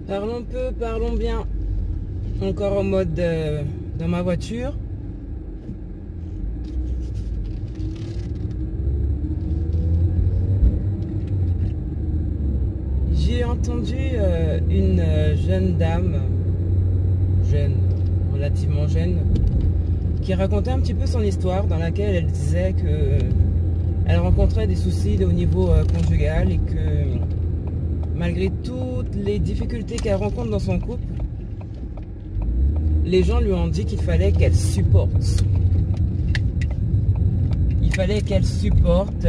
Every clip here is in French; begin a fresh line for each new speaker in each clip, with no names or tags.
Parlons peu, parlons bien. Encore en mode dans ma voiture. J'ai entendu une jeune dame, relativement jeune, qui racontait un petit peu son histoire, dans laquelle elle disait que elle rencontrait des soucis au niveau conjugal et que malgré toutes les difficultés qu'elle rencontre dans son couple, les gens lui ont dit qu'il fallait qu'elle supporte. Il fallait qu'elle supporte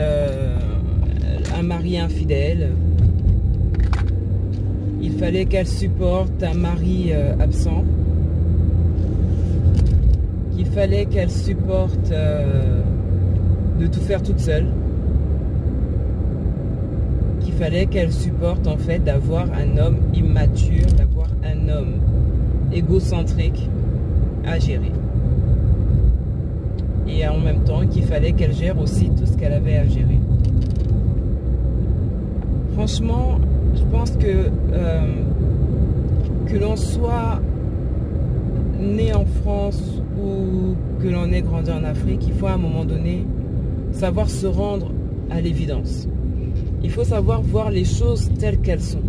un mari infidèle. Il fallait qu'elle supporte un mari absent. Qu'il fallait qu'elle supporte de tout faire toute seule. Qu'il fallait qu'elle supporte en fait d'avoir un homme immature, d'avoir un homme égocentrique à gérer. Et en même temps qu'il fallait qu'elle gère aussi tout ce qu'elle avait à gérer. Franchement, je pense que l'on soit né en France ou que l'on ait grandi en Afrique, il faut à un moment donné savoir se rendre à l'évidence. Il faut savoir voir les choses telles qu'elles sont.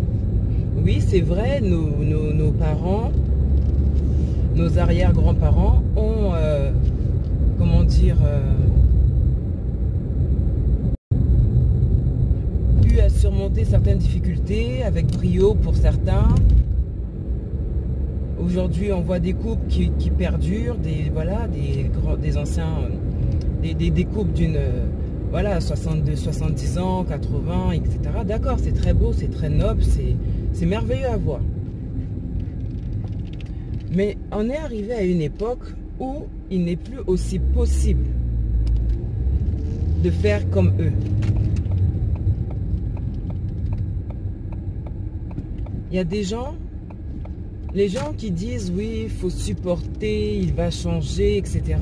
Oui, c'est vrai, nos parents, nos arrière-grands-parents ont, comment dire, eu à surmonter certaines difficultés avec brio pour certains. Aujourd'hui, on voit des couples qui perdurent, des anciens, des couples d'une, 62, 70 ans, 80, etc. D'accord, c'est très beau, c'est très noble, c'est merveilleux à voir. Mais on est arrivé à une époque où il n'est plus aussi possible de faire comme eux. Il y a des gens, les gens qui disent oui, il faut supporter, il va changer, etc.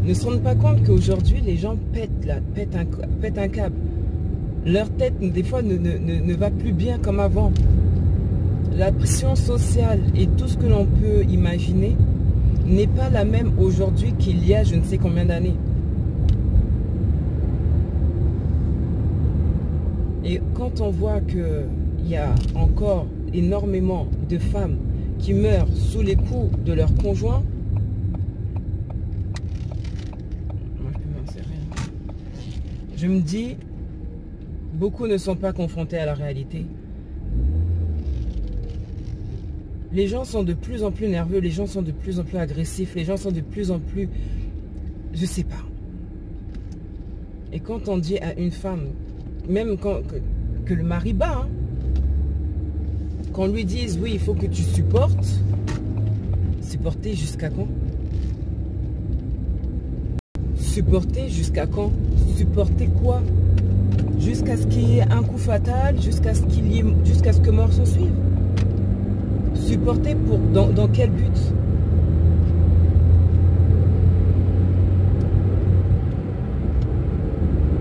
ne se rendent pas compte qu'aujourd'hui, les gens pètent un câble. Leur tête, des fois, ne va plus bien comme avant. La pression sociale et tout ce que l'on peut imaginer n'est pas la même aujourd'hui qu'il y a je ne sais combien d'années. Et quand on voit qu'il y a encore énormément de femmes qui meurent sous les coups de leurs conjoints, je me dis, beaucoup ne sont pas confrontés à la réalité. Les gens sont de plus en plus nerveux, les gens sont de plus en plus agressifs, les gens sont de plus en plus... Je sais pas. Et quand on dit à une femme, même que le mari bat, hein, qu'on lui dise, oui, il faut que tu supportes, supporter jusqu'à quand? Supporter jusqu'à quand? Supporter quoi? Jusqu'à ce qu'il y ait un coup fatal, jusqu'à ce que mort s'en suive. Supporter pour dans quel but?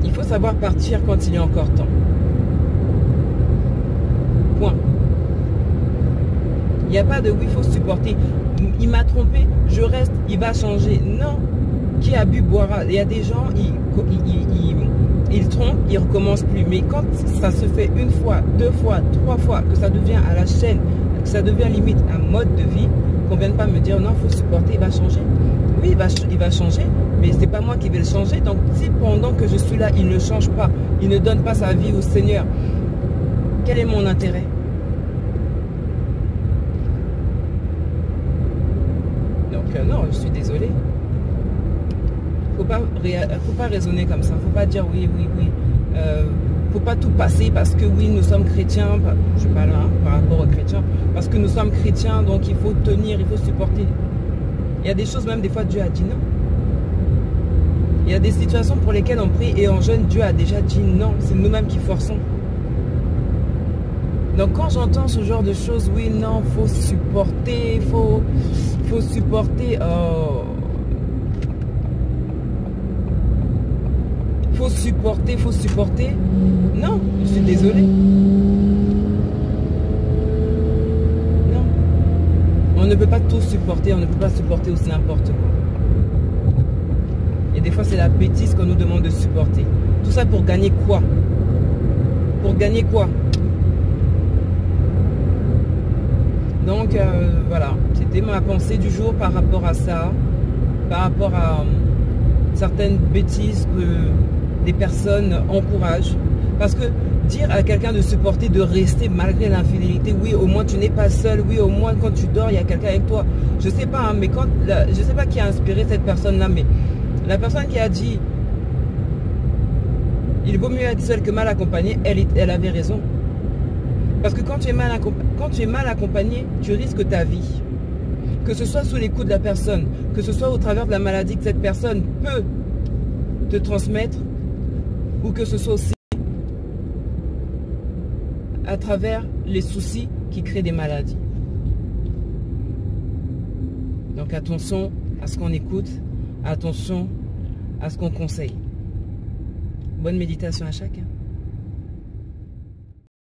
Il faut savoir partir quand il y a encore temps. Point. Il n'y a pas de oui, il faut supporter. Il m'a trompé, je reste, il va changer. Non. Qui a bu boira. Il y a des gens, ils trompent, ils ne recommencent plus. Mais quand ça se fait une fois, deux fois, trois fois, que ça devient à la chaîne, que ça devient limite un mode de vie, qu'on ne vienne pas me dire non, il faut supporter, il va changer. Oui, il va changer, mais ce n'est pas moi qui vais le changer. Donc si pendant que je suis là, il ne change pas, il ne donne pas sa vie au Seigneur, quel est mon intérêt? Donc non, je suis désolée. Faut pas raisonner comme ça. Faut pas dire oui. Faut pas tout passer parce que oui, nous sommes chrétiens. Je parle là par rapport aux chrétiens. Parce que nous sommes chrétiens, donc il faut tenir, il faut supporter. Il y a des choses, même des fois, Dieu a dit non. Il y a des situations pour lesquelles on prie et en jeûne, Dieu a déjà dit non. C'est nous-mêmes qui forçons. Donc quand j'entends ce genre de choses, oui, non, faut supporter, faut supporter. Faut supporter. Non, je suis désolée. ne peut pas tout supporter, on ne peut pas supporter aussi n'importe quoi. Et des fois, c'est la bêtise qu'on nous demande de supporter. Tout ça pour gagner quoi? Pour gagner quoi? Donc, voilà. C'était ma pensée du jour par rapport à ça. Par rapport à certaines bêtises que des personnes encouragent. Parce que dire à quelqu'un de supporter, de rester malgré l'infidélité, oui, au moins tu n'es pas seul, oui, au moins quand tu dors, il y a quelqu'un avec toi. Je sais pas, hein, mais quand je sais pas qui a inspiré cette personne-là, mais la personne qui a dit il vaut mieux être seul que mal accompagné, elle avait raison. Parce que quand tu es mal accompagné, tu risques ta vie. Que ce soit sous les coups de la personne, que ce soit au travers de la maladie que cette personne peut te transmettre, ou que ce soit aussi à travers les soucis qui créent des maladies. Donc attention à ce qu'on écoute, attention à ce qu'on conseille. Bonne méditation à chacun.